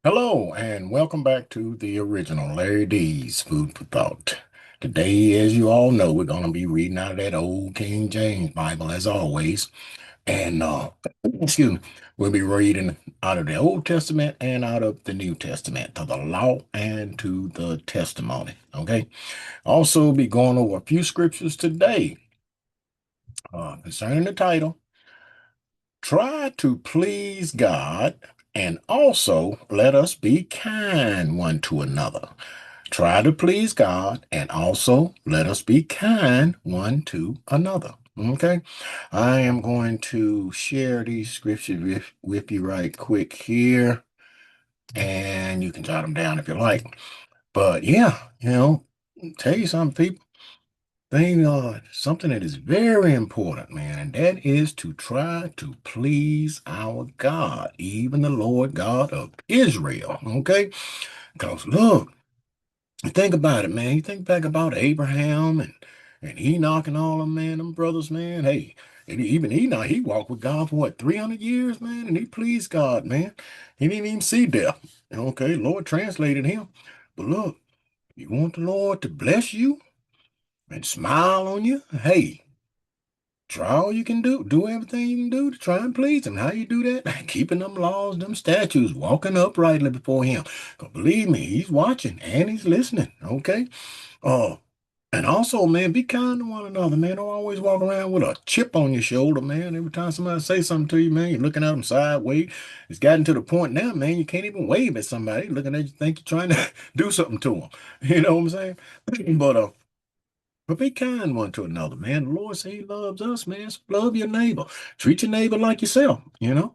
Hello, and welcome back to the original Larry D's Food for Thought. Today, as you all know, we're going to be reading out of that old King James Bible as always. And, excuse me, we'll be reading out of the Old Testament and out of the New Testament, to the law and to the testimony. Okay. Also, be going over a few scriptures today concerning the title. Try to please God, and also let us be kind one to another. Try to please God, and also let us be kind one to another. Okay, I am going to share these scriptures with you right quick here, and you can jot them down if you like. But yeah, tell you something, people. Something that is very important, man, and that is to try to please our God, even the Lord God of Israel. Okay, because look. Think about it, man. You think back about Abraham and Enoch and all them, man, them brothers, man. Hey, and even Enoch, he walked with God for what, 300 years, man, and he pleased God, man. He didn't even see death. Okay, Lord translated him. But look, you want the Lord to bless you and smile on you? Hey, try all you can do. Do everything you can do to try and please him. How you do that? Keeping them laws, them statutes, walking uprightly before him. 'Cause believe me, he's watching and he's listening. Okay. Oh, and also, man, be kind to one another, man. Don't always walk around with a chip on your shoulder, man. Every time somebody say something to you, man, you're looking at them sideways. It's gotten to the point now, man, you can't even wave at somebody looking at you, think you're trying to do something to them. You know what I'm saying? But be kind one to another, man. The Lord said He loves us, man. So love your neighbor. Treat your neighbor like yourself. You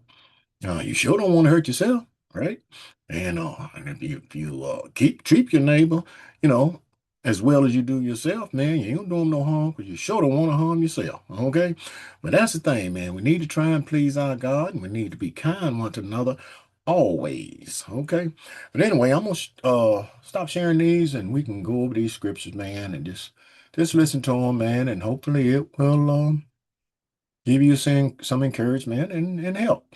sure don't want to hurt yourself, right? And if you keep treat your neighbor, you know, as well as you do yourself, man, you ain't gonna do them no harm because you sure don't want to harm yourself. Okay, but that's the thing, man. We need to try and please our God, and we need to be kind one to another always. Okay, but anyway, I'm gonna stop sharing these, and we can go over these scriptures, man, and just listen to them, man, and hopefully it will give you some encouragement and help.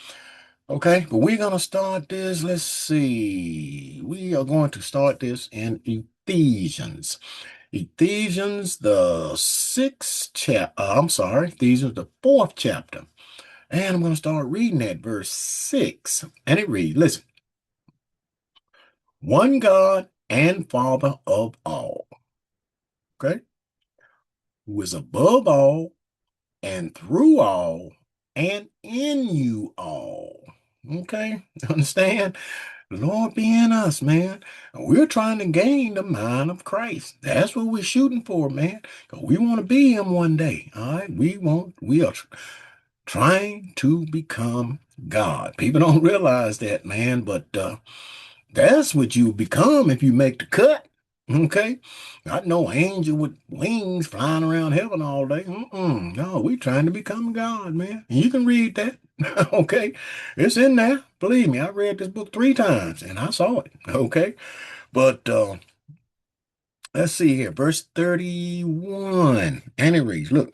Okay, but we're going to start this. Let's see. We are going to start this in Ephesians. Ephesians, the sixth chapter. I'm sorry, Ephesians, the fourth chapter. And I'm going to start reading at verse 6. And it reads, listen, one God and Father of all, okay, who is above all and through all and in you all. Okay, understand? Lord be in us, man. We're trying to gain the mind of Christ. That's what we're shooting for, man. 'Cause we want to be him one day. All right. We are trying to become God. People don't realize that, man, but that's what you become if you make the cut. Okay. Not no angel with wings flying around heaven all day. No, we trying to become God, man. And you can read that. Okay. It's in there. Believe me, I read this book 3 times and I saw it. Okay. But let's see here. Verse 31. And it reads, look,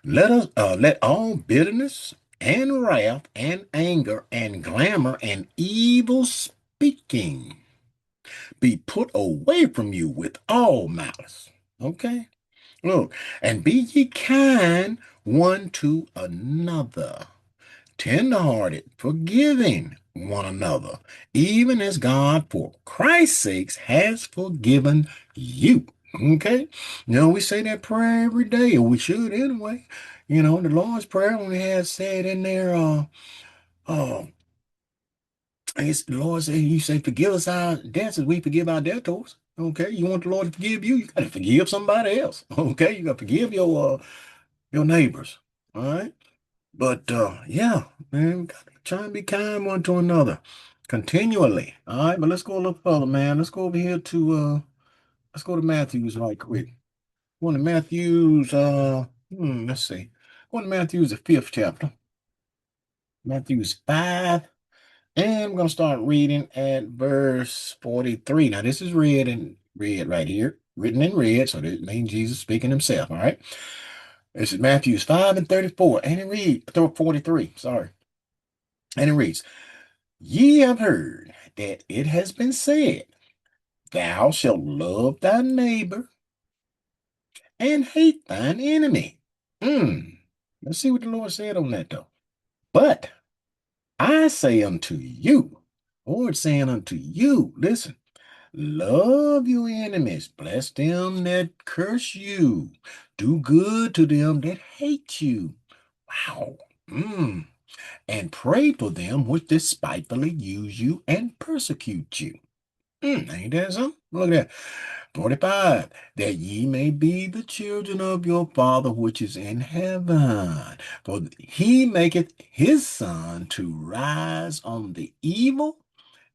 let all bitterness and wrath and anger and clamor and evil speaking be put away from you with all malice. Okay? Look, and be ye kind one to another, tenderhearted, forgiving one another, even as God, for Christ's sakes, has forgiven you. Okay? We say that prayer every day, or we should anyway. The Lord's Prayer only has said in there, uh, the Lord said, you say, forgive us our debts as we forgive our debtors. Okay, you want the Lord to forgive you, you got to forgive somebody else. Okay, you got to forgive your neighbors. All right, but yeah, man, we got to try and be kind one to another continually. All right, but let's go a little further, man. Let's go over here to let's go to Matthew's right quick. One of Matthew's let's see, one of Matthew's the fifth chapter, Matthew's 5. And I'm going to start reading at verse 43. Now, this is read in red right here, written in red. So that means Jesus speaking himself. All right. This is Matthew's 5 and 34. And it reads, 43, sorry. And it reads, Ye have heard that it has been said, thou shalt love thy neighbor and hate thine enemy. Hmm. Let's see what the Lord said on that though. But I say unto you, Lord saying unto you, listen, love your enemies, bless them that curse you, do good to them that hate you. Wow. Mm. And pray for them which despitefully use you and persecute you. Ain't that something? Look at that. 45, that ye may be the children of your Father which is in heaven. For he maketh his sun to rise on the evil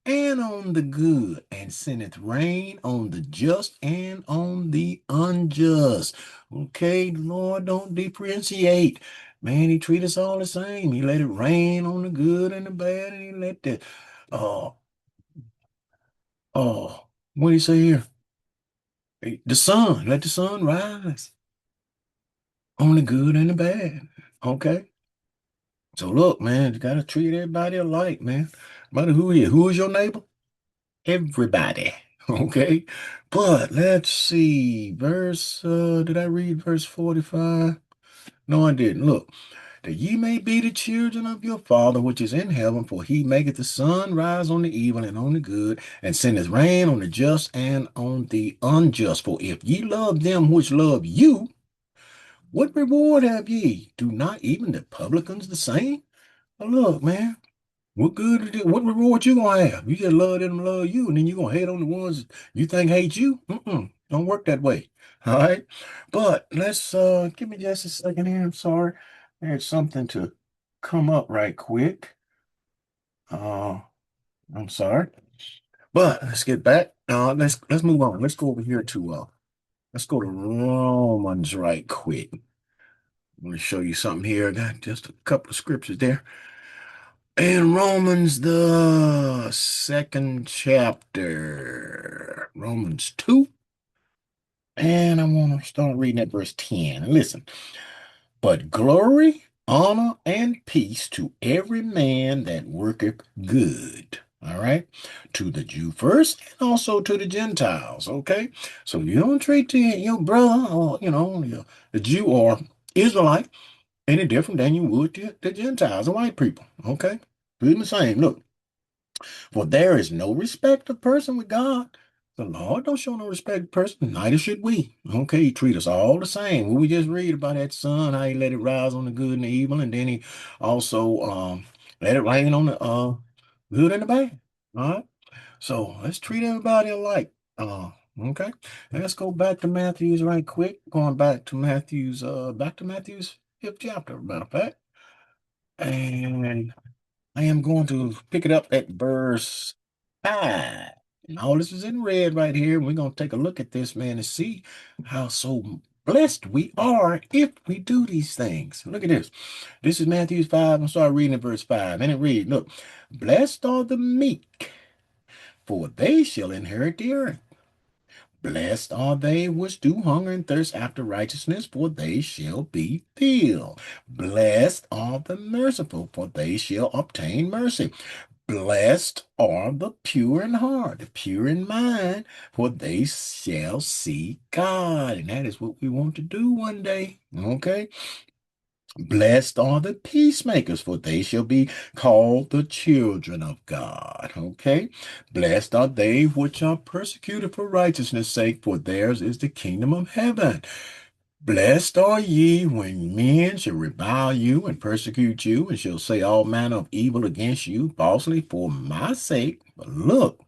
and on the good, and sendeth rain on the just and on the unjust. Okay, Lord don't differentiate. Man, he treat us all the same. He let it rain on the good and the bad, and he let the oh what do you say here? The sun, let the sun rise on the good and the bad. Okay. So look, man, you gotta treat everybody alike, man. No matter who he is. Who is your neighbor? Everybody. Okay. But let's see. Did I read verse 45? No, I didn't. Look, that ye may be the children of your Father which is in heaven, for he maketh the sun rise on the evil and on the good, and sendeth rain on the just and on the unjust. For if ye love them which love you, what reward have ye? Do not even the publicans the same? Now look, man, what reward you gonna have? You just love them, love you, and then you gonna hate on the ones you think hate you? Don't work that way. All right. But let's give me just a second here. I'm sorry. There's something to come up right quick. Uh I'm sorry. But let's get back. Let's move on. Let's go over here to let's go to Romans right quick. I'm gonna show you something here. I got just a couple of scriptures there. In Romans, the second chapter, Romans 2, and I want to start reading at verse 10. Listen, but glory, honor, and peace to every man that worketh good. All right, to the Jew first, and also to the Gentiles. Okay, so you don't treat your brother or the Jew or Israelite any different than you would the Gentiles, the white people. Okay, do the same. Look. For there is no respect of person with God. The Lord don't show no respect of person, neither should we. Okay, he treat us all the same. When we just read about that sun, how he let it rise on the good and the evil, and then he also let it rain on the good and the bad. All right. So let's treat everybody alike. Okay. Let's go back to Matthew's right quick. Going back to Matthew's fifth chapter, matter of fact. And I am going to pick it up at verse 5. And all this is in red right here. We're going to take a look at this, man, and see how so blessed we are if we do these things. Look at this. This is Matthew 5. I'm starting reading at verse 5. And it reads, look, blessed are the meek, for they shall inherit the earth. Blessed are they which do hunger and thirst after righteousness, for they shall be filled. Blessed are the merciful, for they shall obtain mercy. Blessed are the pure in heart, the pure in mind, for they shall see God. And that is what we want to do one day. Okay. Blessed are the peacemakers, for they shall be called the children of God. Okay. Blessed are they which are persecuted for righteousness' sake, for theirs is the kingdom of heaven. Blessed are ye when men shall revile you and persecute you, and shall say all manner of evil against you falsely for my sake. But look,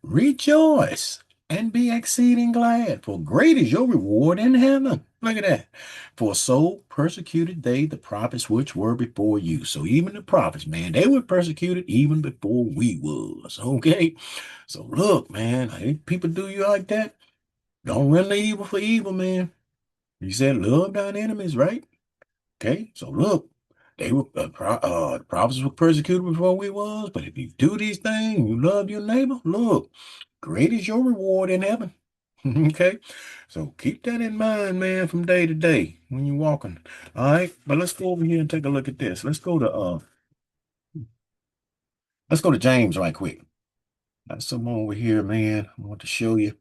rejoice and be exceeding glad, for great is your reward in heaven. Look at that. For so persecuted they the prophets which were before you. So even the prophets, man, they were persecuted even before we was. Okay. So look, man, if people do you like that, don't render evil for evil, man. You said love thine enemies, right? Okay, so look, the prophets were persecuted before we was, but if you do these things, you love your neighbor, look, great is your reward in heaven. Okay, so keep that in mind, man, from day to day when you're walking. All right, but let's go over here and take a look at this. Let's go to James right quick. Got some over here, man. I want to show you.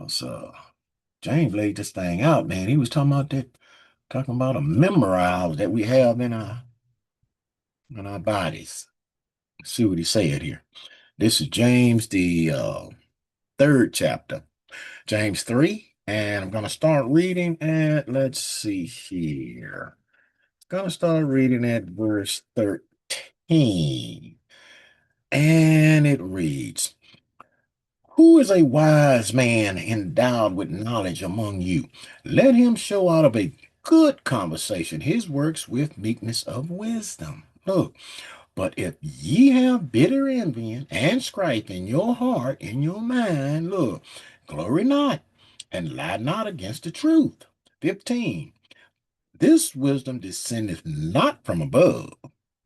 So James laid this thing out, man. He was talking about a memorial that we have in our bodies. Let's see what he said here. This is James, the third chapter, James 3. And I'm going to start reading at, let's see here. Going to start reading at verse 13. And it reads, who is a wise man endowed with knowledge among you? Let him show out of a good conversation his works with meekness of wisdom. Look, but if ye have bitter envy and strife in your heart, in your mind, look, glory not, and lie not against the truth. 15. This wisdom descendeth not from above.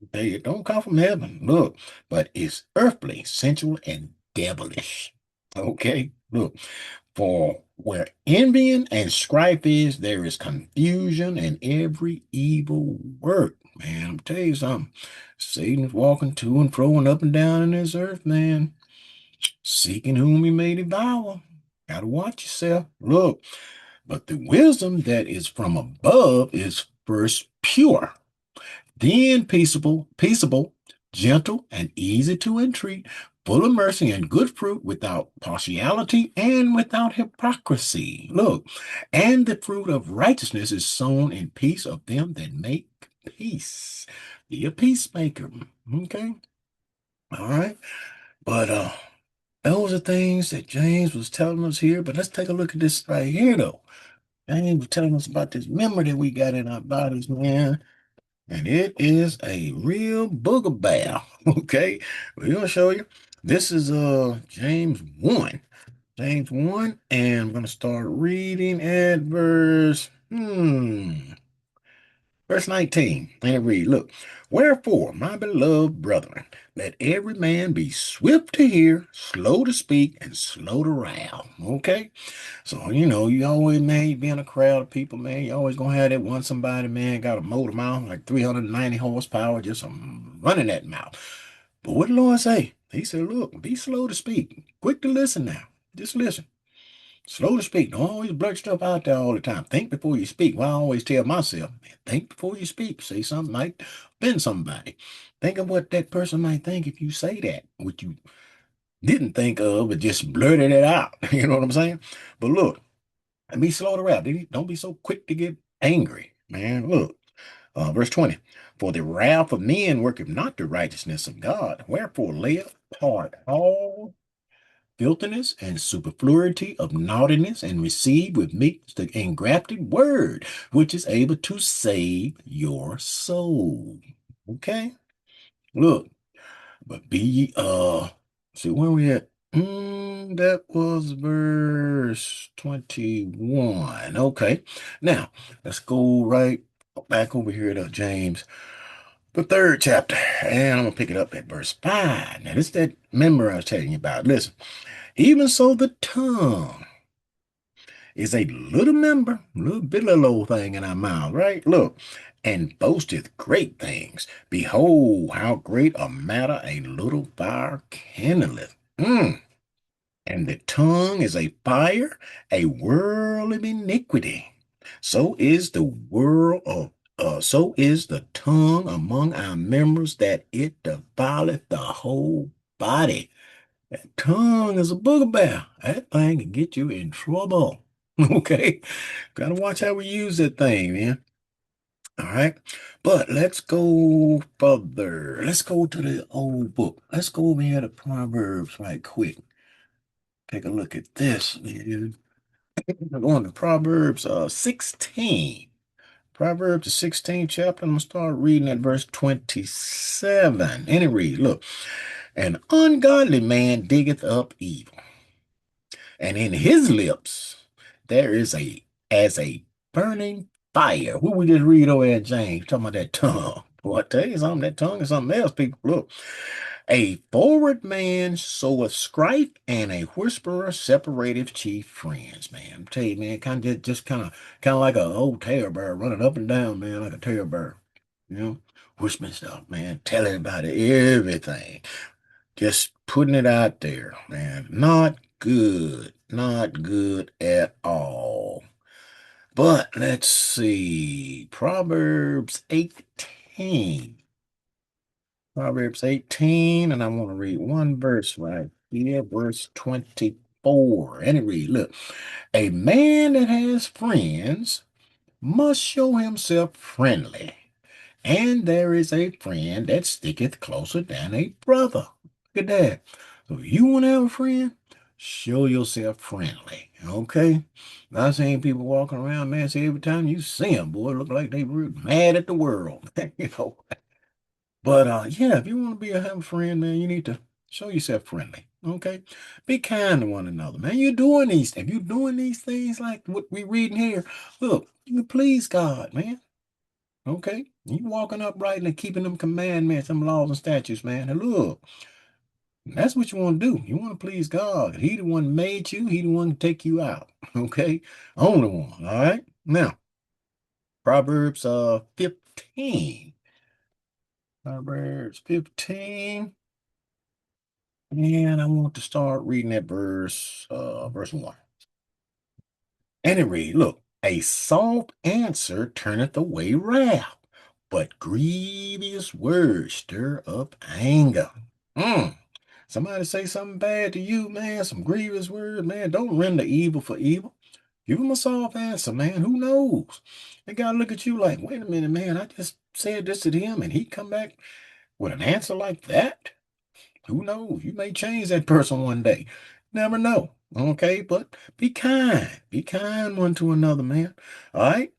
Okay, it don't come from heaven. Look, but is earthly, sensual, and devilish. Okay, look, for where envying and strife is, there is confusion and every evil work. Man, I'm telling you something. Satan is walking to and fro and up and down in this earth, man, seeking whom he may devour. Gotta watch yourself. Look, but the wisdom that is from above is first pure, then peaceable, gentle, and easy to entreat, full of mercy and good fruit, without partiality and without hypocrisy. Look, and the fruit of righteousness is sown in peace of them that make peace. Be a peacemaker. Okay. All right. But those are things that James was telling us here. But let's take a look at this right here, though. James was telling us about this memory that we got in our bodies, man. And it is a real booger bear. Okay. We're gonna show you. This is James 1. James 1, and I'm gonna start reading at verse 19. And it reads, look, wherefore, my beloved brethren, let every man be swift to hear, slow to speak, and slow to wrath. Okay? So, you always, man, you be in a crowd of people, man, you always gonna have that one somebody, man, got a motor mouth, like 390 horsepower, just running that mouth. But what the Lord say? He said, look, be slow to speak, quick to listen now. Just listen. Slow to speak. Don't always blurt stuff out there all the time. Think before you speak. Well, I always tell myself, man, think before you speak. Say something might offend somebody. Think of what that person might think if you say that, what you didn't think of, but just blurted it out. You know what I'm saying? But look, and be slow to rap. Don't be so quick to get angry, man. Look, verse 20. For the wrath of men worketh not the righteousness of God. Wherefore lay apart all filthiness and superfluity of naughtiness, and receive with meekness the engrafted word, which is able to save your soul. Okay? Look, but be ye, see where we at? That was verse 21. Okay. Now, let's go right back over here to James, the third chapter, and I'm gonna pick it up at verse 5. Now, this is that memory I was telling you about. Listen. Even so, the tongue is a little member, little bit of little old thing in our mouth, right? Look, and boasteth great things. Behold, how great a matter a little fire kindleth. And the tongue is a fire, a world of iniquity. So is the world of so is the tongue among our members, that it defileth the whole body. That tongue is a booger bear. That thing can get you in trouble. Okay? Gotta watch how we use that thing, man. All right. But let's go further. Let's go to the old book. Let's go over here to Proverbs right quick. Take a look at this, man. I'm going to Proverbs 16. Proverbs the 16th chapter. I'm gonna start reading at verse 27. And it reads, look, an ungodly man diggeth up evil, and in his lips there is as a burning fire. What we just read over at James, talking about that tongue. Boy, I tell you something, that tongue is something else, people. Look, a forward man soweth strife, and a whisperer separateth chief friends. Man, I tell you, man, just kind of like a old terror bird running up and down, man, like a terror bird. You know, whispering stuff, man, telling about everything. Just putting it out there, man. Not good. Not good at all. But let's see. Proverbs 18. Proverbs 18, and I want to read one verse right here, verse 24. And it reads, look, a man that has friends must show himself friendly. And there is a friend that sticketh closer than a brother. Look at that. So if you want to have a friend, show yourself friendly. Okay? Not saying people walking around, man, say every time you see them, boy, look like they were mad at the world. you know. But yeah, if you want to have a friend, man, you need to show yourself friendly. Okay? Be kind to one another, man. If you're doing these things like what we reading here, look, you can please God, man. Okay? You walking upright and keeping them commandments, them laws and statutes, man. And look, that's what you want to do. You want to please God. He the one made you. He the one to take you out. Okay? Only one. All right? Now, Proverbs 15. Proverbs 15. And I want to start reading that verse 1. And it reads, look, a soft answer turneth away wrath, but grievous words stir up anger. Mm. Somebody say something bad to you, man, some grievous words, man, don't render evil for evil. Give them a soft answer, man. Who knows? They got to look at you like, wait a minute, man, I just said this to him and he come back with an answer like that? Who knows? You may change that person one day. Never know. Okay, but be kind. Be kind one to another, man. All right.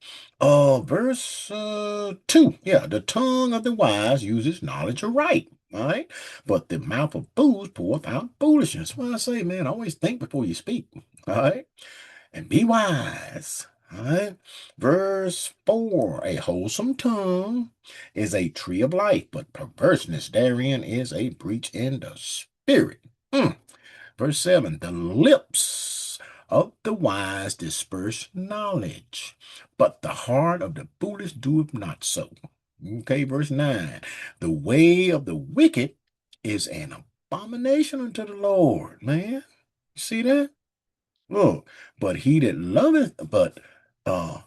Verse 2. Yeah, the tongue of the wise uses knowledge aright. All right. But the mouth of fools poureth out foolishness. Well, I say, man, always think before you speak. All right. And be wise. All right. Verse 4. A wholesome tongue is a tree of life, but perverseness therein is a breach in the spirit. Verse 7. The lips of the wise disperse knowledge, but the heart of the foolish doeth not so. Okay, verse 9. The way of the wicked is an abomination unto the Lord, man. You see that? Look, but he that loveth, uh,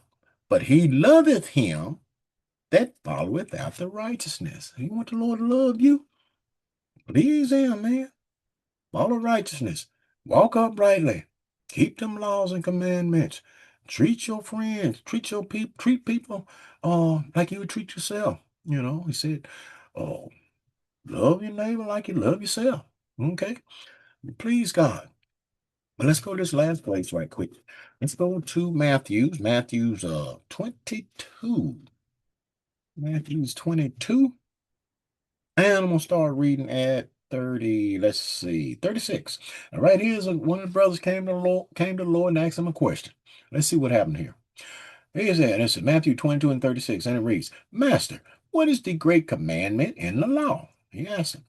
but he loveth him that followeth after righteousness. You want the Lord to love you? Please him, man. Follow righteousness. Walk uprightly. Keep them laws and commandments. Treat your friends. Treat people like you would treat yourself. He said, oh, love your neighbor like you love yourself. Okay? Please God. But let's go to this last place right quick. Let's go to Matthew's 22. Matthew's 22. And I'm gonna start reading at 30. Let's see, 36. Now, right here is one of the brothers came to the Lord and asked him a question. Let's see what happened here. Here's that. It's Matthew 22 and 36, and it reads, Master, what is the great commandment in the law? He asked him.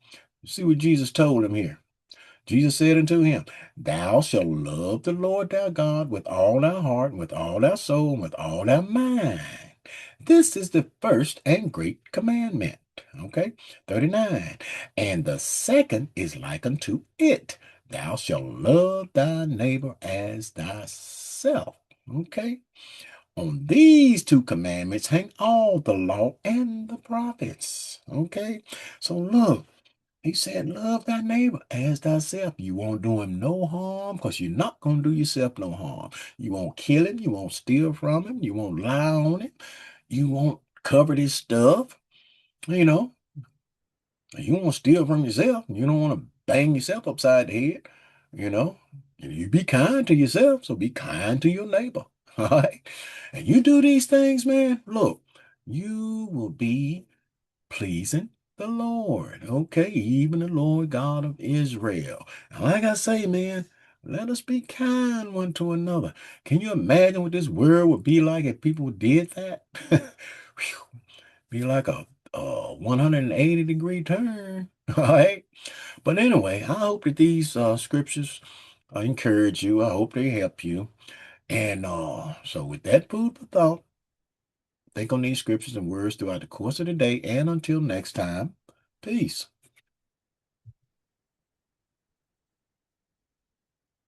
See what Jesus told him here. Jesus said unto him, Thou shalt love the Lord thy God with all thy heart, and with all thy soul, and with all thy mind. This is the first and great commandment. Okay, 39. And the second is like unto it. Thou shalt love thy neighbor as thyself. Okay. On these two commandments hang all the law and the prophets. Okay. So look. He said, love thy neighbor as thyself. You won't do him no harm because you're not going to do yourself no harm. You won't kill him. You won't steal from him. You won't lie on him. You won't covet his stuff. You know, you won't steal from yourself. You don't want to bang yourself upside the head. You know, you be kind to yourself, so be kind to your neighbor. All right. And you do these things, man. Look, you will be pleasing the Lord. Okay, even the Lord God of Israel. And like I say, man, let us be kind one to another. Can you imagine what this world would be like if people did that? Whew, be like a 180-degree turn. All right. But anyway, I hope that these scriptures encourage you. I hope they help you. And so with that food for thought, think on these scriptures and words throughout the course of the day. And until next time, peace.